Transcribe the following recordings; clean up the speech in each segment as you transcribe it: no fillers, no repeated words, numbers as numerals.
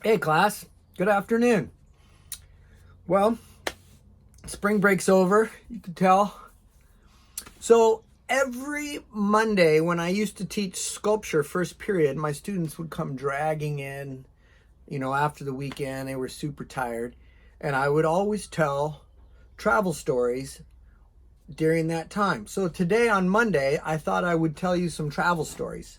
Hey class, good afternoon. Well, spring break's over, you can tell. So every Monday when I used to teach sculpture first period, my students would come dragging in, after the weekend. They were super tired. And I would always tell travel stories during that time. So today on Monday, I thought I would tell you some travel stories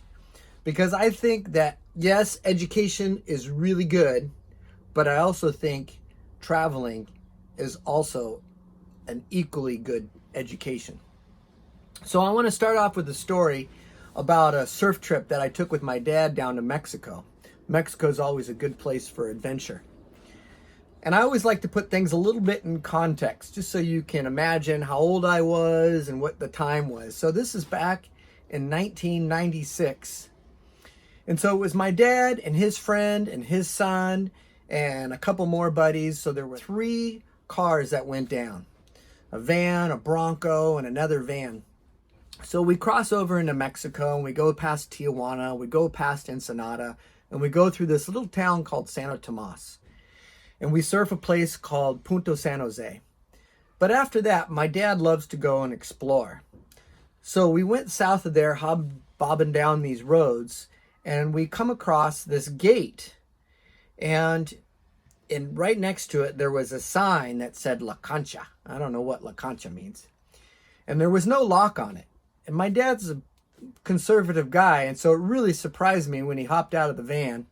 because I think that, yes, education is really good, but I also think traveling is also an equally good education. So I want to start off with a story about a surf trip that I took with my dad down to Mexico. Mexico is always a good place for adventure. And I always like to put things a little bit in context, just so you can imagine how old I was and what the time was. So this is back in 1996. And so it was my dad and his friend and his son and a couple more buddies. So there were 3 cars that went down, a van, a Bronco, and another van. So we cross over into Mexico and we go past Tijuana, we go past Ensenada, and we go through this little town called Santo Tomas. And we surf a place called Punto San Jose. But after that, my dad loves to go and explore. So we went south of there, bobbing down these roads, and we come across this gate. And right next to it, there was a sign that said La Concha. I don't know what La Concha means. And there was no lock on it. And my dad's a conservative guy, and so it really surprised me when he hopped out of the van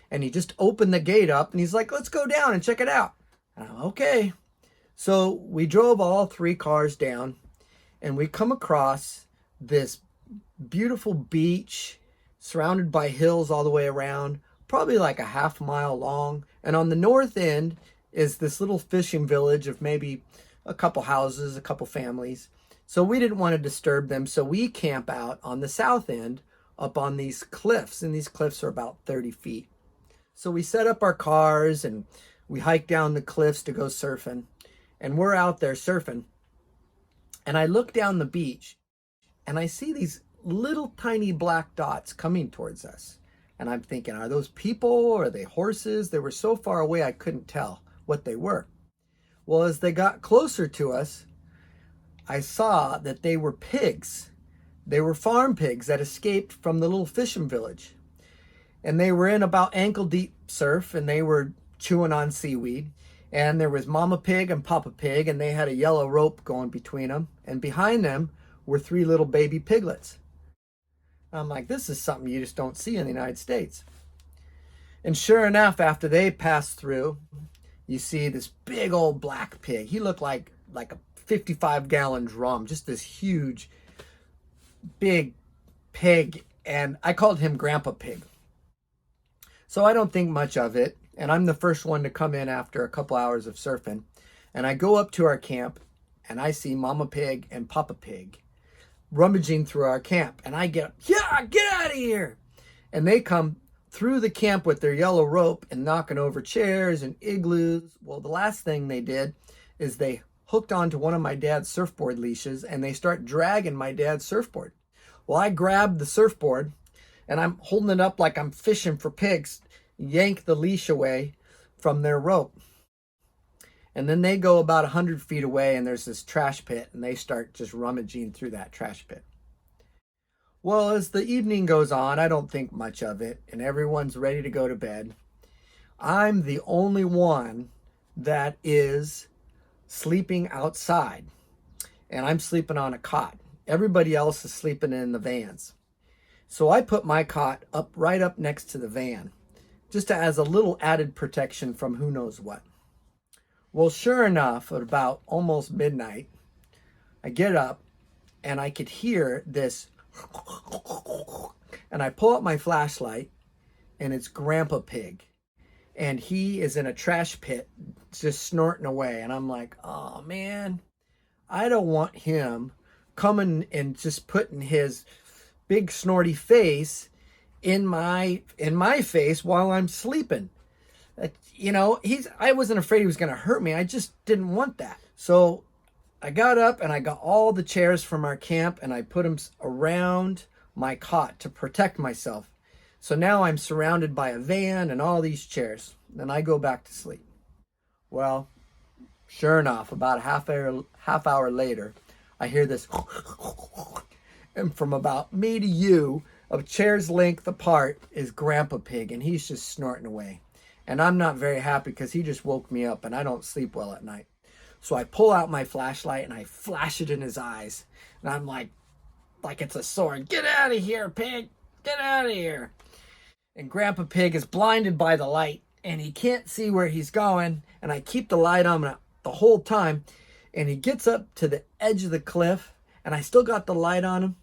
and he just opened the gate up and he's like, let's go down and check it out. And I'm okay. So we drove all 3 cars down and we come across this beautiful beach surrounded by hills all the way around, probably like a half-mile long. And on the north end is this little fishing village of maybe a couple houses, a couple families. So we didn't want to disturb them. So we camp out on the south end up on these cliffs. And these cliffs are about 30 feet. So we set up our cars and we hike down the cliffs to go surfing. And we're out there surfing. And I look down the beach and I see these little tiny black dots coming towards us. And I'm thinking, are those people or are they horses? They were so far away I couldn't tell what they were. Well, as they got closer to us, I saw that they were pigs. They were farm pigs that escaped from the little fishing village. And they were in about ankle deep surf and they were chewing on seaweed. And there was Mama Pig and Papa Pig and they had a yellow rope going between them. And behind them were 3 little baby piglets. I'm like, this is something you just don't see in the United States. And sure enough, after they passed through, you see this big old black pig. He looked like a 55-gallon drum, just this huge, big pig. And I called him Grandpa Pig. So I don't think much of it. And I'm the first one to come in after a couple hours of surfing. And I go up to our camp and I see Mama Pig and Papa Pig rummaging through our camp. And I get out of here. And they come through the camp with their yellow rope and knocking over chairs and igloos. Well, the last thing they did is they hooked onto one of my dad's surfboard leashes and they start dragging my dad's surfboard. Well, I grabbed the surfboard and I'm holding it up like I'm fishing for pigs, yank the leash away from their rope. And then they go about 100 feet away and there's this trash pit and they start just rummaging through that trash pit. Well, as the evening goes on, I don't think much of it and everyone's ready to go to bed. I'm the only one that is sleeping outside and I'm sleeping on a cot. Everybody else is sleeping in the vans. So I put my cot right up next to the van, just as a little added protection from who knows what. Well, sure enough, at about almost midnight, I get up and I could hear this, and I pull up my flashlight and it's Grandpa Pig. And he is in a trash pit just snorting away. And I'm like, oh man, I don't want him coming and just putting his big snorty face in my face while I'm sleeping. I wasn't afraid he was going to hurt me. I just didn't want that. So I got up and I got all the chairs from our camp and I put them around my cot to protect myself. So now I'm surrounded by a van and all these chairs. Then I go back to sleep. Well, sure enough, about a half hour later, I hear this, and from about me to you, a chair's length apart, is Grandpa Pig, and he's just snorting away. And I'm not very happy because he just woke me up, and I don't sleep well at night. So I pull out my flashlight and I flash it in his eyes, and I'm like it's a sword. Get out of here, Pig! Get out of here! And Grandpa Pig is blinded by the light, and he can't see where he's going, and I keep the light on the whole time, and he gets up to the edge of the cliff, and I still got the light on him,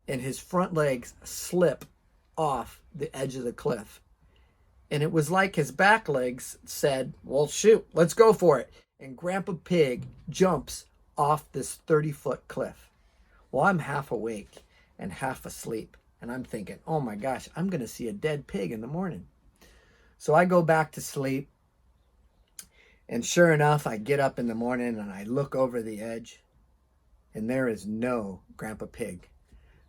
and his front legs slip off the edge of the cliff. And it was like his back legs said, well, shoot, let's go for it. And Grandpa Pig jumps off this 30-foot cliff. Well, I'm half awake and half asleep. And I'm thinking, oh my gosh, I'm going to see a dead pig in the morning. So I go back to sleep. And sure enough, I get up in the morning and I look over the edge. And there is no Grandpa Pig.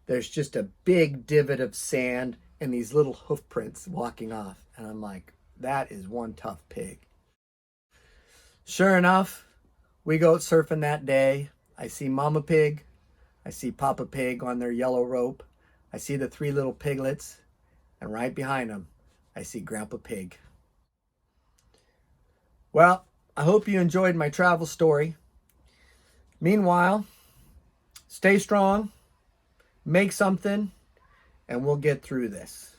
There's just a big divot of sand and these little hoof prints walking off. And I'm like, that is one tough pig. Sure enough, we go out surfing that day. I see Mama Pig. I see Papa Pig on their yellow rope. I see the 3 little piglets. And right behind them, I see Grandpa Pig. Well, I hope you enjoyed my travel story. Meanwhile, stay strong, make something, and we'll get through this.